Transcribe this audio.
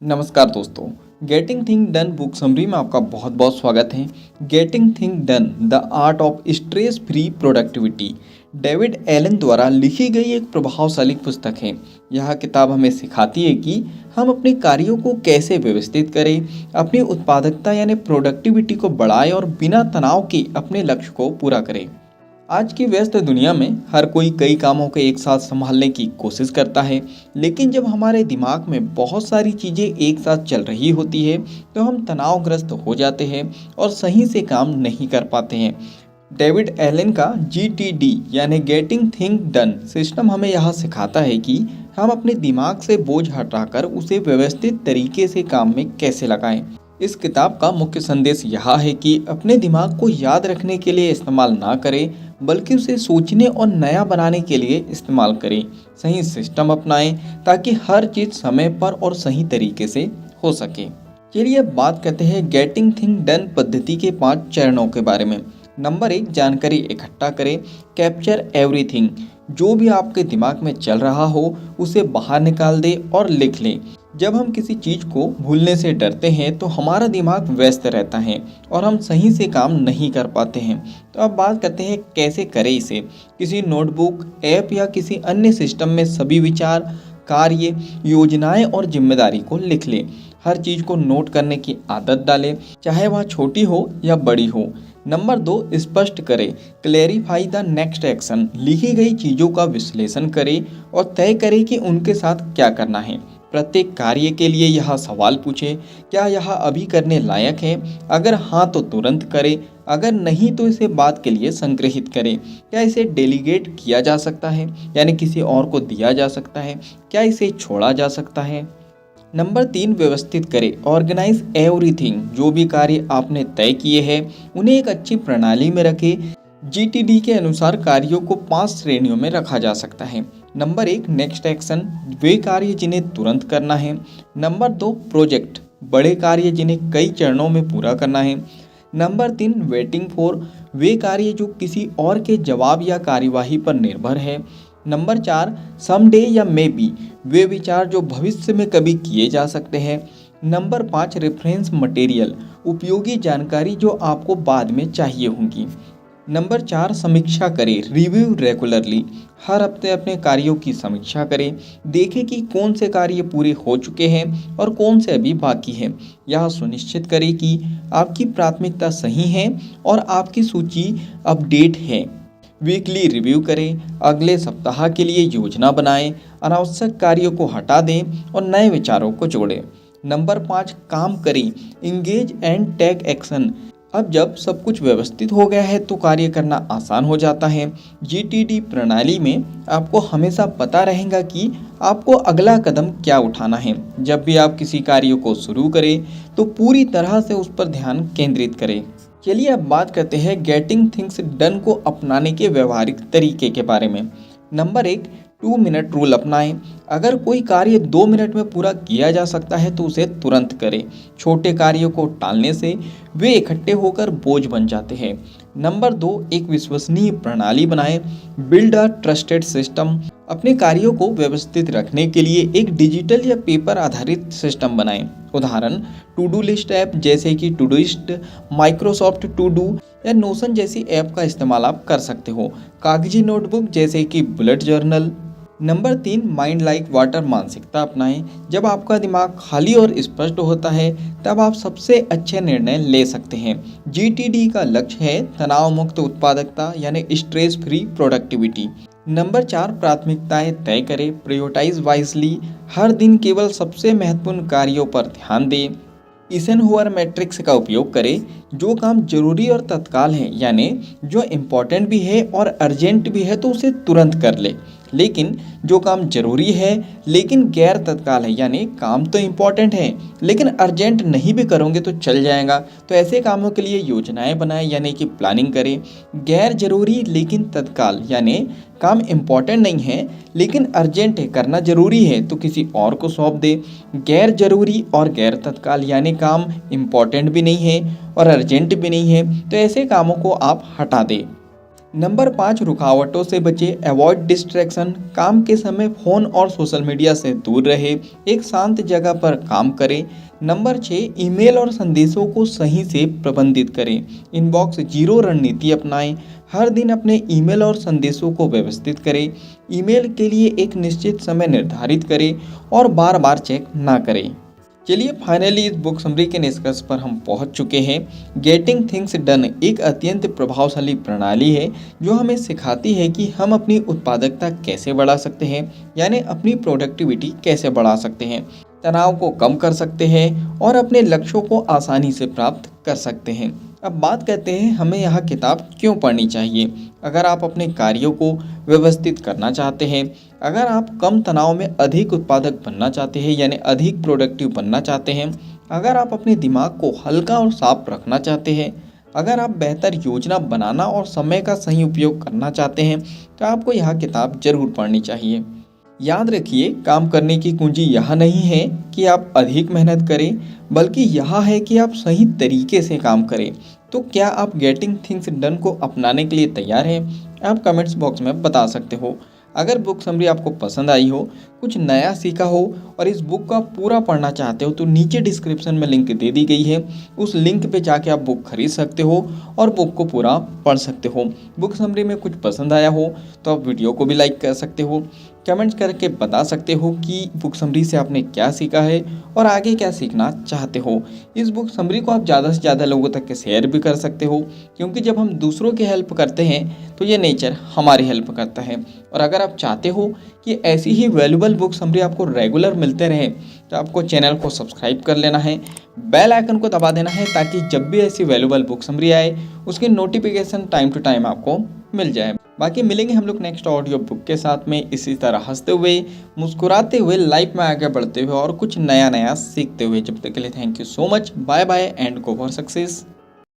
नमस्कार दोस्तों। Getting thing done book summary में आपका बहुत बहुत स्वागत है। Getting thing done the art of stress free productivity David Allen द्वारा लिखी गई एक प्रभावशाली पुस्तक है। यह किताब हमें सिखाती है कि हम अपने कार्यों को कैसे व्यवस्थित करें, अपनी उत्पादकता यानी प्रोडक्टिविटी को बढ़ाएं और बिना तनाव के अपने लक्ष्य को पूरा करें। आज की व्यस्त दुनिया में हर कोई कई कामों को एक साथ संभालने की कोशिश करता है, लेकिन जब हमारे दिमाग में बहुत सारी चीज़ें एक साथ चल रही होती है तो हम तनावग्रस्त हो जाते हैं और सही से काम नहीं कर पाते हैं। डेविड एलन का GTD यानी गेटिंग थिंग डन सिस्टम हमें यह सिखाता है कि हम अपने दिमाग से बोझ हटाकर उसे व्यवस्थित तरीके से काम में कैसे लगाएं। इस किताब का मुख्य संदेश यह है कि अपने दिमाग को याद रखने के लिए इस्तेमाल ना करें, बल्कि उसे सोचने और नया बनाने के लिए इस्तेमाल करें। सही सिस्टम अपनाएं ताकि हर चीज़ समय पर और सही तरीके से हो सके। चलिए अब बात करते हैं गेटिंग थिंग डन पद्धति के 5 चरणों के बारे में। नंबर 1, जानकारी इकट्ठा करें। Capture everything. जो भी आपके दिमाग में चल रहा हो उसे बाहर निकाल दें और लिख लें। जब हम किसी चीज़ को भूलने से डरते हैं तो हमारा दिमाग व्यस्त रहता है और हम सही से काम नहीं कर पाते हैं। तो अब बात करते हैं कैसे करें इसे। किसी नोटबुक, ऐप या किसी अन्य सिस्टम में सभी विचार, कार्य, योजनाएं और जिम्मेदारी को लिख लें। हर चीज़ को नोट करने की आदत डालें, चाहे वह छोटी हो या बड़ी हो। नंबर 2, स्पष्ट करें। Clarify the next action. लिखी गई चीज़ों का विश्लेषण करें और तय करें कि उनके साथ क्या करना है। प्रत्येक कार्य के लिए यह सवाल पूछें, क्या यह अभी करने लायक है? अगर हाँ तो तुरंत करें, अगर नहीं तो इसे बाद के लिए संग्रहित करें। क्या इसे डेलीगेट किया जा सकता है, यानी किसी और को दिया जा सकता है? क्या इसे छोड़ा जा सकता है? नंबर 3, व्यवस्थित करें। Organize everything. जो भी कार्य आपने तय किए हैं उन्हें एक अच्छी प्रणाली में रखें। GTD के अनुसार कार्यों को 5 श्रेणियों में रखा जा सकता है। Number 1, next action. वे कार्य जिन्हें तुरंत करना है। Number 2, project. बड़े कार्य जिन्हें कई चरणों में पूरा करना है। Number 3, waiting for. वे कार्य जो किसी और के जवाब या कार्यवाही पर निर्भर है। नंबर 4, समडे या मे बी। वे विचार जो भविष्य में कभी किए जा सकते हैं। Number 5, reference material. उपयोगी जानकारी जो आपको बाद में चाहिए होगी। नंबर 4, समीक्षा करें। Review regularly. हर हफ्ते अपने कार्यों की समीक्षा करें। देखें कि कौन से कार्य पूरे हो चुके हैं और कौन से अभी बाकी हैं। यह सुनिश्चित करें कि आपकी प्राथमिकता सही है और आपकी सूची अपडेट है। वीकली रिव्यू करें। अगले सप्ताह के लिए योजना बनाएं। अनावश्यक कार्यों को हटा दें और नए विचारों को जोड़ें। नंबर 5, काम करें। Engage and take action. अब जब सब कुछ व्यवस्थित हो गया है तो कार्य करना आसान हो जाता है। GTD प्रणाली में आपको हमेशा पता रहेगा कि आपको अगला कदम क्या उठाना है। जब भी आप किसी कार्य को शुरू करें तो पूरी तरह से उस पर ध्यान केंद्रित करें। चलिए अब बात करते हैं गेटिंग थिंग्स डन को अपनाने के व्यवहारिक तरीके के बारे में। नंबर 1, 2 मिनट रूल अपनाएं। अगर कोई कार्य 2 मिनट में पूरा किया जा सकता है तो उसे तुरंत करें। छोटे कार्यों को टालने से वे इकट्ठे होकर बोझ बन जाते हैं। नंबर 2, एक विश्वसनीय प्रणाली बनाएं। Build a trusted system. अपने कार्यों को व्यवस्थित रखने के लिए एक डिजिटल या पेपर आधारित सिस्टम बनाएं। उदाहरण, टू डू लिस्ट ऐप जैसे कि टूडूइस्ट, माइक्रोसॉफ्ट टू डू या नोशन जैसी ऐप का इस्तेमाल आप कर सकते हो। कागजी नोटबुक जैसे कि bullet journal. Number 3, mind like water मानसिकता अपनाएं। जब आपका दिमाग खाली और स्पष्ट होता है तब आप सबसे अच्छे निर्णय ले सकते हैं। GTD का लक्ष्य है तनाव मुक्त उत्पादकता यानी स्ट्रेस फ्री प्रोडक्टिविटी। नंबर 4, प्राथमिकताएं तय करें। Prioritise wisely. हर दिन केवल सबसे महत्वपूर्ण कार्यों पर ध्यान दें। इसेनहोवर मैट्रिक्स का उपयोग करें। जो काम जरूरी और तत्काल है, यानी जो इम्पोर्टेंट भी है और अर्जेंट भी है तो उसे तुरंत कर ले। लेकिन जो काम जरूरी है लेकिन गैर तत्काल है, यानी काम तो इम्पोर्टेंट है लेकिन अर्जेंट नहीं भी करोगे तो चल जाएगा, तो ऐसे कामों के लिए योजनाएं बनाएं यानी कि प्लानिंग करें। गैर जरूरी लेकिन तत्काल, यानी काम इम्पोर्टेंट नहीं है लेकिन अर्जेंट है, करना जरूरी है तो किसी और को सौंप दे। गैर जरूरी और गैर तत्काल, यानी काम इम्पोर्टेंट भी नहीं है और अर्जेंट भी नहीं है तो ऐसे कामों को आप हटा दें। नंबर 5, रुकावटों से बचे, अवॉइड डिस्ट्रैक्शन, काम के समय फ़ोन और सोशल मीडिया से दूर रहे, एक शांत जगह पर काम करें। नंबर 6, ईमेल और संदेशों को सही से प्रबंधित करें, इनबॉक्स जीरो रणनीति अपनाएं, हर दिन अपने ईमेल और संदेशों को व्यवस्थित करें, ईमेल के लिए एक निश्चित समय निर्धारित करें और बार बार चेक ना करें। चलिए फाइनली इस बुक समरी के निष्कर्ष पर हम पहुंच चुके हैं। गेटिंग थिंग्स डन एक अत्यंत प्रभावशाली प्रणाली है जो हमें सिखाती है कि हम अपनी उत्पादकता कैसे बढ़ा सकते हैं, यानी अपनी प्रोडक्टिविटी कैसे बढ़ा सकते हैं, तनाव को कम कर सकते हैं और अपने लक्ष्यों को आसानी से प्राप्त कर सकते हैं। अब बात करते हैं हमें यह किताब क्यों पढ़नी चाहिए। अगर आप अपने कार्यों को व्यवस्थित करना चाहते हैं, अगर आप कम तनाव में अधिक उत्पादक बनना चाहते हैं यानी अधिक प्रोडक्टिव बनना चाहते हैं, अगर आप अपने दिमाग को हल्का और साफ रखना चाहते हैं, अगर आप बेहतर योजना बनाना और समय का सही उपयोग करना चाहते हैं, तो आपको यह किताब जरूर पढ़नी चाहिए। याद रखिए, काम करने की कुंजी यह नहीं है कि आप अधिक मेहनत करें, बल्कि यह है कि आप सही तरीके से काम करें। तो क्या आप गेटिंग थिंग्स डन को अपनाने के लिए तैयार हैं? आप कमेंट्स बॉक्स में बता सकते हो। अगर बुक समरी आपको पसंद आई हो, कुछ नया सीखा हो और इस बुक को आप पूरा पढ़ना चाहते हो, तो नीचे डिस्क्रिप्शन में लिंक दे दी गई है, उस लिंक पे जाके आप बुक खरीद सकते हो और बुक को पूरा पढ़ सकते हो। बुक समरी में कुछ पसंद आया हो तो आप वीडियो को भी लाइक कर सकते हो, कमेंट्स करके बता सकते हो कि बुक समरी से आपने क्या सीखा है और आगे क्या सीखना चाहते हो। इस बुक समरी को आप ज़्यादा से ज़्यादा लोगों तक के शेयर भी कर सकते हो, क्योंकि जब हम दूसरों की हेल्प करते हैं तो ये नेचर हमारी हेल्प करता है। और अगर आप चाहते हो कि ऐसी ही वैल्यूबल बुक समरी आपको रेगुलर मिलते रहे, तो आपको चैनल को सब्सक्राइब कर लेना है, बेल आइकन को दबा देना है, ताकि जब भी ऐसी वैल्यूबल बुक समरी आए उसकी नोटिफिकेशन टाइम टू टाइम आपको मिल जाए। बाकी मिलेंगे हम लोग नेक्स्ट ऑडियो बुक के साथ में, इसी तरह हंसते हुए, मुस्कुराते हुए, लाइफ में आगे बढ़ते हुए और कुछ नया नया सीखते हुए। जब तक के लिए thank you so much, bye bye and go for success.